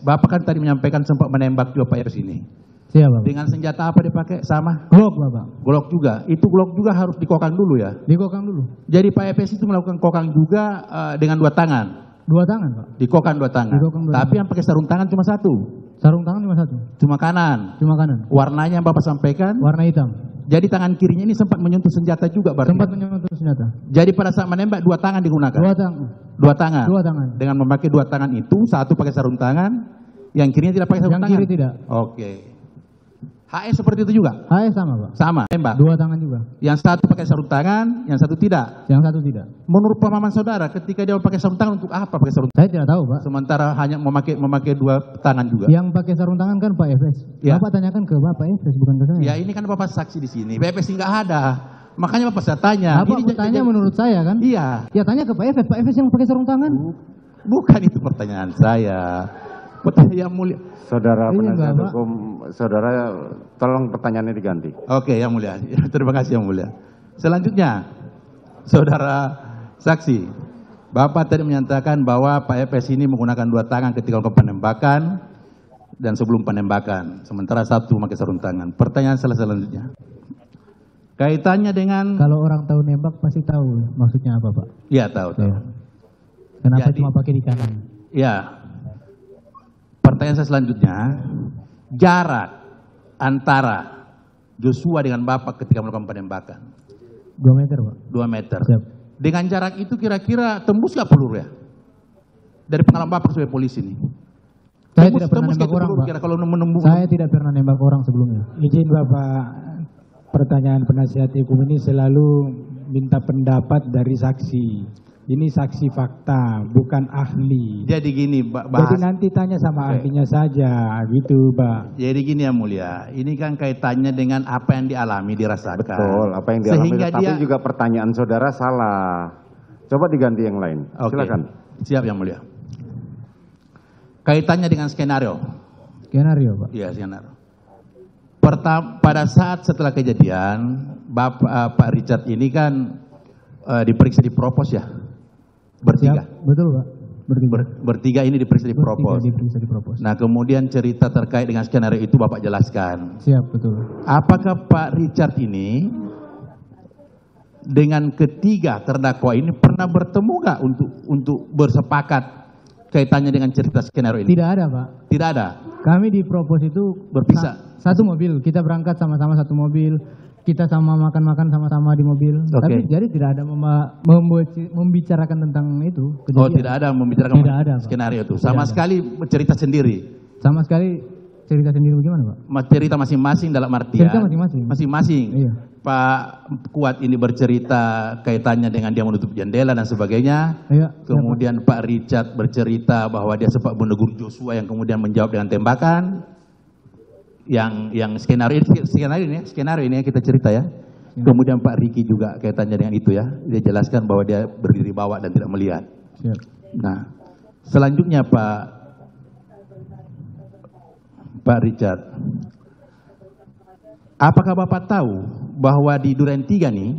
Bapak kan tadi menyampaikan sempat menembak juga Pak Efes ini. Siapa, Pak? Dengan senjata apa dipakai? Sama? Glock, Bapak. Glock juga. Itu Glock juga harus dikokang dulu ya? Dikokang dulu. Jadi Pak Efes itu melakukan kokang juga dengan 2 tangan? 2 tangan, Pak. Dikokang 2 tangan? Dikokang 2 Tapi yang pakai sarung tangan cuma 1? Sarung tangan cuma 1? Cuma kanan? Cuma kanan. Warnanya yang Bapak sampaikan? Warna hitam. Jadi tangan kirinya ini sempat menyentuh senjata juga berarti? Sempat menyentuh senjata. Jadi pada saat menembak 2 tangan digunakan? 2 tangan. 2 tangan? 2 tangan. Dengan memakai 2 tangan itu, 1 pakai sarung tangan, yang kirinya tidak pakai sarung tangan? Yang kiri tidak. Oke. HS seperti itu juga? HS sama, Pak. Sama, tembak? 2 tangan juga. Yang 1 pakai sarung tangan, yang 1 tidak? Yang 1 tidak. Menurut pemahaman saudara, ketika dia pakai sarung tangan untuk apa pakai sarung tangan? Saya tidak tahu, Pak. Sementara hanya memakai 2 tangan juga? Yang pakai sarung tangan kan Pak Efes. Ya. Bapak tanyakan ke Bapak Efes, bukan ke saya. Ya ini kan Bapak saksi di sini, Pak Efes nggak ada. Makanya Bapak saya tanya. Bapak bertanya menurut saya kan? Iya. Ya tanya ke Pak Efes yang pakai sarung tangan. Bukan itu pertanyaan saya. Pertanyaan mulia. Saudara Iya, penasihat Bapak. hukum, saudara tolong pertanyaannya diganti. Oke, yang mulia. Terima kasih yang mulia. Selanjutnya, saudara saksi, Bapak tadi menyatakan bahwa Pak Efes ini menggunakan 2 tangan ketika melakukan penembakan dan sebelum penembakan, sementara 1 memakai sarung tangan. Pertanyaan selanjutnya, kaitannya dengan... Kalau orang tahu nembak pasti tahu maksudnya apa, Pak. Ya, tahu. Ya. Kenapa Jadi- cuma pakai di kanan? Ya. Pertanyaan saya selanjutnya, jarak antara Joshua dengan Bapak ketika melakukan penembakan? 2 meter, Pak. 2 meter. Siap. Dengan jarak itu kira-kira tembus nggak peluru ya? Dari pengalaman Bapak sebagai polisi ini. Saya tidak pernah nembak nggak orang, peluru Pak. kira kalau menembus? Saya tidak pernah nembak orang sebelumnya. Izin Bapak, pertanyaan penasihat hukum ini selalu minta pendapat dari saksi. Ini saksi fakta, bukan ahli. Jadi gini, Jadi bahas. nanti tanya sama Oke. ahlinya saja, gitu Pak. Jadi gini yang mulia, ini kan kaitannya dengan apa yang dialami, dirasakan. Betul, apa yang dialami, Sehingga tapi dia, juga pertanyaan saudara salah. Coba diganti yang lain. Oke. Silakan. Siap yang mulia. Kaitannya dengan skenario. Skenario, Pak. Iya, skenario. Pada saat setelah kejadian, Pak Richard ini kan diperiksa di propos ya? Bertiga. Siap. Betul, Pak. Bertiga. Bertiga ini diperiksa di propos. Diperiksa di propos. Nah, kemudian cerita terkait dengan skenario itu Bapak jelaskan. Siap, betul. Apakah Pak Richard ini dengan ketiga terdakwa ini pernah bertemu nggak untuk bersepakat kaitannya dengan cerita skenario ini? Tidak ada, Pak. Tidak ada. Kami di propos itu Berpisah. satu mobil. Kita berangkat sama-sama satu mobil. Kita sama makan-makan sama-sama di mobil. Oke. Tapi jadi tidak ada membicarakan tentang itu. Oh, kejadian. tidak ada membicarakan Tidak ada, Pak. skenario itu. Tidak Sama ada. sekali cerita sendiri. Sama sekali cerita sendiri bagaimana, Pak? Cerita masing-masing dalam artian. Cerita masing-masing. Masing-masing. Iya. Pak Kuat ini bercerita kaitannya dengan dia menutup jendela dan sebagainya. Iya. Kemudian Pak Richard bercerita bahwa dia sempat menegur Joshua yang kemudian menjawab dengan tembakan. Yang skenario ini kita cerita ya. Kemudian Pak Riki juga kaitannya dengan itu ya. Dia jelaskan bahwa dia berdiri bawah dan tidak melihat. Siap. Nah, selanjutnya Pak Richard, apakah Bapak tahu bahwa di Duren 3 nih